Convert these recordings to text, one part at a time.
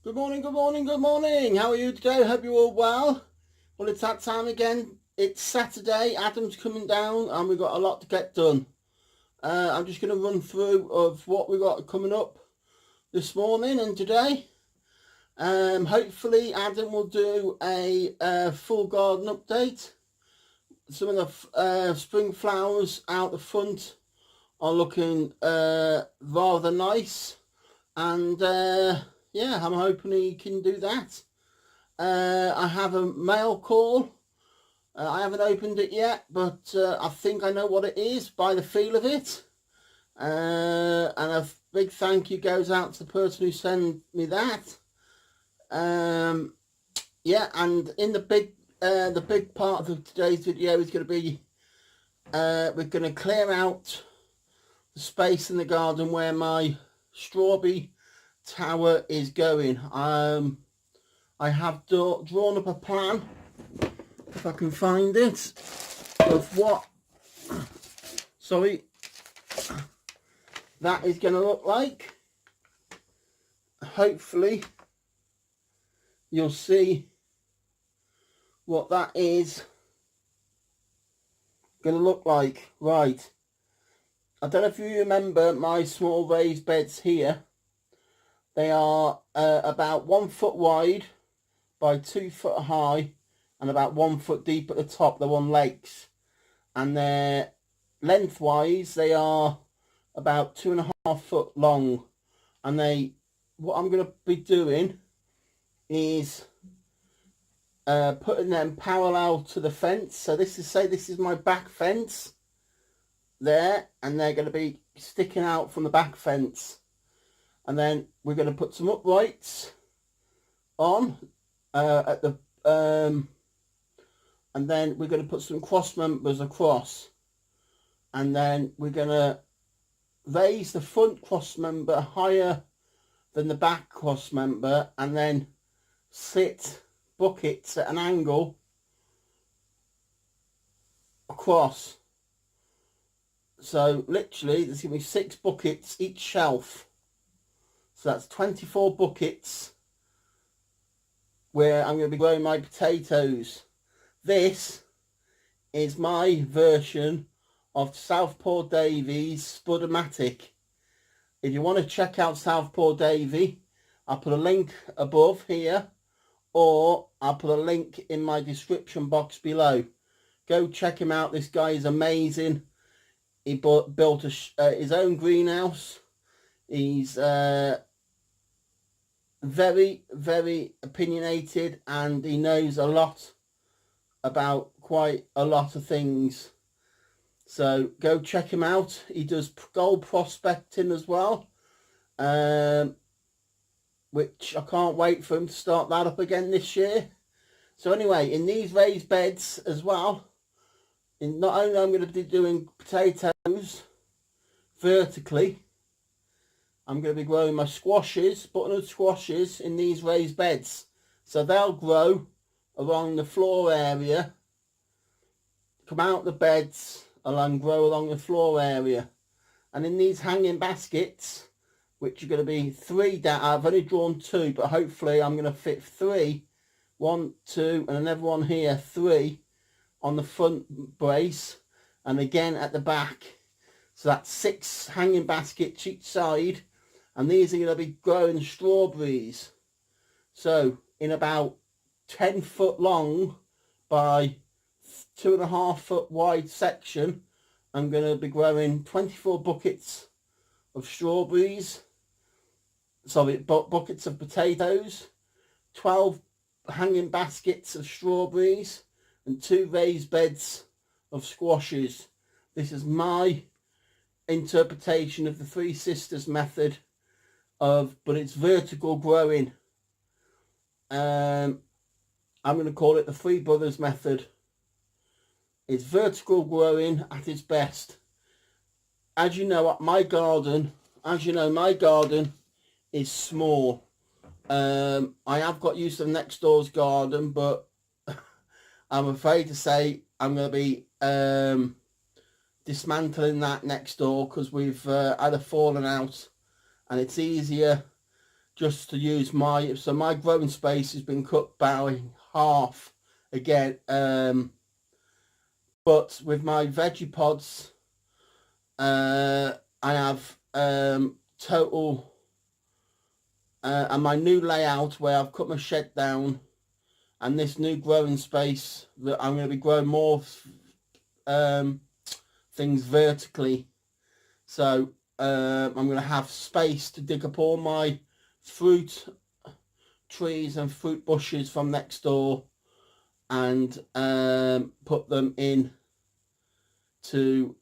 Good morning, good morning, good morning. How are you today? Hope you're all well. Well, it's that time again. It's Saturday. Adam's coming down and we've got a lot to get done. I'm just going to run through of what we've got coming up this morning and today. Hopefully Adam will do a full garden update. Some of the spring flowers out the front are looking rather nice. And yeah, I'm hoping he can do that. I have a mail call. I haven't opened it yet, but I think I know what it is by the feel of it. And a big thank you goes out to the person who sent me that. Yeah, and in the big part of today's video is going to be we're going to clear out the space in the garden where my strawberry tower is going. I have drawn up a plan, if I can find it, of what that is going to look like. Hopefully you'll see what that is going to look like. Right, I don't know if you remember my small raised beds here. They are about 1 foot wide by 2 foot high and about 1 foot deep at the top. They're on legs, and they're lengthwise they are about 2.5 foot long. And what I'm going to be doing is putting them parallel to the fence. So this is my back fence there, and they're going to be sticking out from the back fence. And then we're going to put some uprights on at the and then we're going to put some cross members across, and then we're going to raise the front cross member higher than the back cross member, and then sit buckets at an angle across. So literally there's going to be 6 buckets each shelf. So that's 24 buckets where I'm going to be growing my potatoes. This is my version of Southpaw Davy's Spudomatic. If you want to check out Southpaw Davy, I'll put a link above here, or I'll put a link in my description box below. Go check him out. This guy is amazing. He built his own greenhouse. He's very, very opinionated, and he knows a lot about quite a lot of things. So go check him out. He does gold prospecting as well, which I can't wait for him to start that up again this year. So anyway, in these raised beds as well, not only I'm going to be doing potatoes vertically, I'm going to be growing my squashes, butternut squashes, in these raised beds. So they'll grow along the floor area, come out the beds, and grow along the floor area. And in these hanging baskets, which are going to be 3 down, I've only drawn 2, but hopefully I'm going to fit 3. 1, 2, and another one here, 3 on the front brace, and again at the back. So that's 6 hanging baskets each side. And these are going to be growing strawberries. So in about 10 foot long by 2.5 foot wide section, I'm going to be growing 24 buckets of strawberries. Sorry, buckets of potatoes, 12 hanging baskets of strawberries, and 2 raised beds of squashes. This is my interpretation of the Three Sisters method but it's vertical growing. I'm going to call it the Three Brothers method. It's vertical growing at its best. As you know, my garden is small. I have got used to next door's garden, but I'm afraid to say I'm going to be dismantling that next door because we've had a falling out, and it's easier just to use my, so my growing space has been cut by half again, but with my veggie pods, I have total, and my new layout where I've cut my shed down, and this new growing space that I'm going to be growing more things vertically. So I'm going to have space to dig up all my fruit trees and fruit bushes from next door and put them in to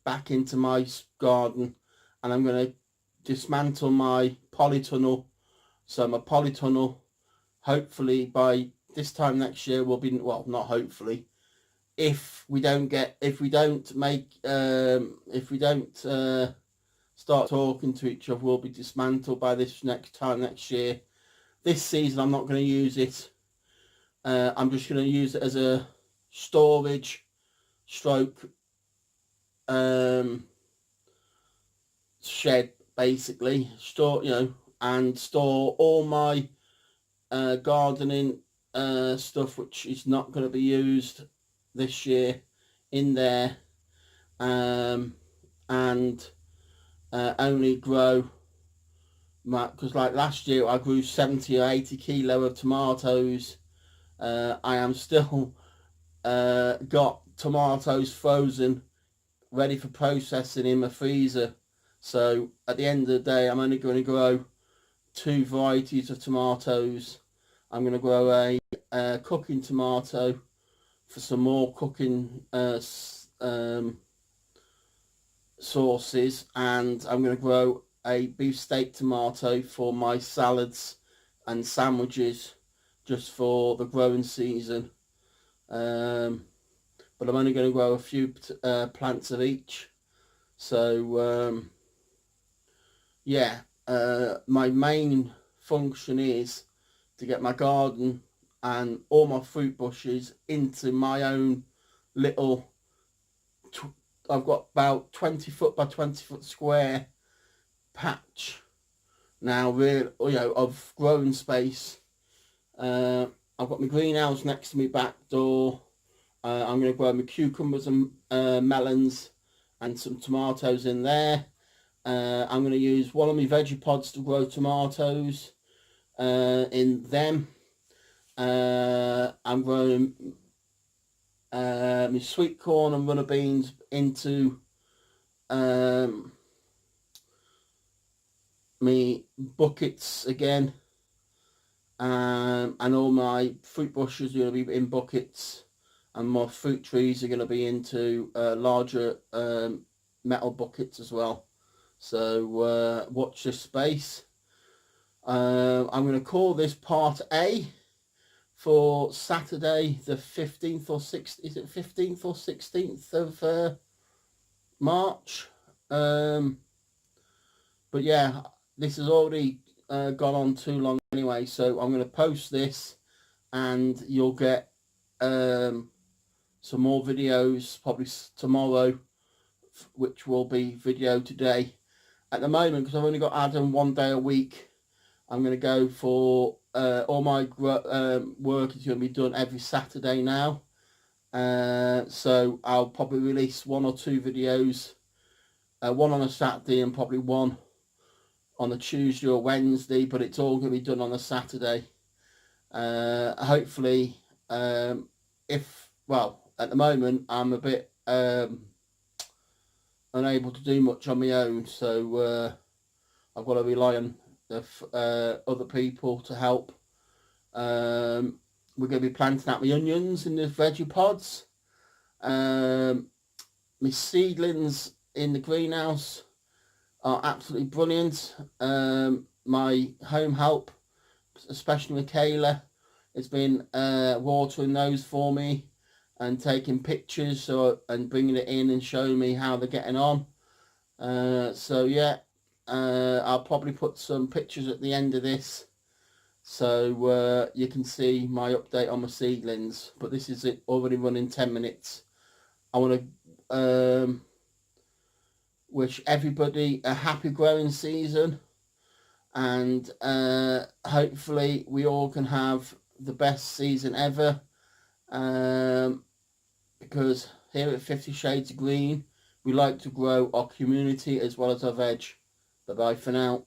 back into my garden. And I'm going to dismantle my polytunnel. So my polytunnel, hopefully by this time next year, will be, well, not hopefully, if we don't start talking to each other, we'll be dismantled by this time next year. This season I'm not going to use it. I'm just going to use it as a storage stroke shed, basically. And store all my gardening stuff which is not going to be used this year in there, and only grow because like last year I grew 70 or 80 kilo of tomatoes. I am still got tomatoes frozen ready for processing in my freezer. So at the end of the day, I'm only going to grow 2 varieties of tomatoes. I'm going to grow a cooking tomato for some more cooking sauces, and I'm going to grow a beefsteak tomato for my salads and sandwiches just for the growing season. But I'm only going to grow a few plants of each. So yeah, my main function is to get my garden and all my fruit bushes into my own little, I've got about 20 foot by 20 foot square patch now, of growing space. I've got my greenhouse next to my back door. I'm going to grow my cucumbers and melons and some tomatoes in there. I'm going to use one of my veggie pods to grow tomatoes in them. I'm growing my sweet corn and runner beans into my buckets again, and all my fruit bushes are going to be in buckets, and my fruit trees are going to be into larger metal buckets as well. So watch this space. I'm going to call this part A for Saturday the 15th or 16th, is it 15th or 16th of March? But yeah, this has already gone on too long anyway, so I'm going to post this and you'll get some more videos probably tomorrow, which will be video today. At the moment, because I've only got Adam 1 day a week, I'm going to go for all my work is going to be done every Saturday now. So I'll probably release 1 or 2 videos, one on a Saturday and probably one on a Tuesday or Wednesday, but it's all going to be done on a Saturday. Hopefully, at the moment I'm a bit unable to do much on my own, so I've got to rely on other people to help. We're going to be planting out my onions in the veggie pods. My seedlings in the greenhouse are absolutely brilliant. My home help, especially Michaela, has been watering those for me and taking pictures and bringing it in and showing me how they're getting on. So yeah, I'll probably put some pictures at the end of this so you can see my update on my seedlings. But this is it, already running 10 minutes. I want to wish everybody a happy growing season. and hopefully we all can have the best season ever, because here at 50 Shades of Green we like to grow our community as well as our veg. Bye bye for now.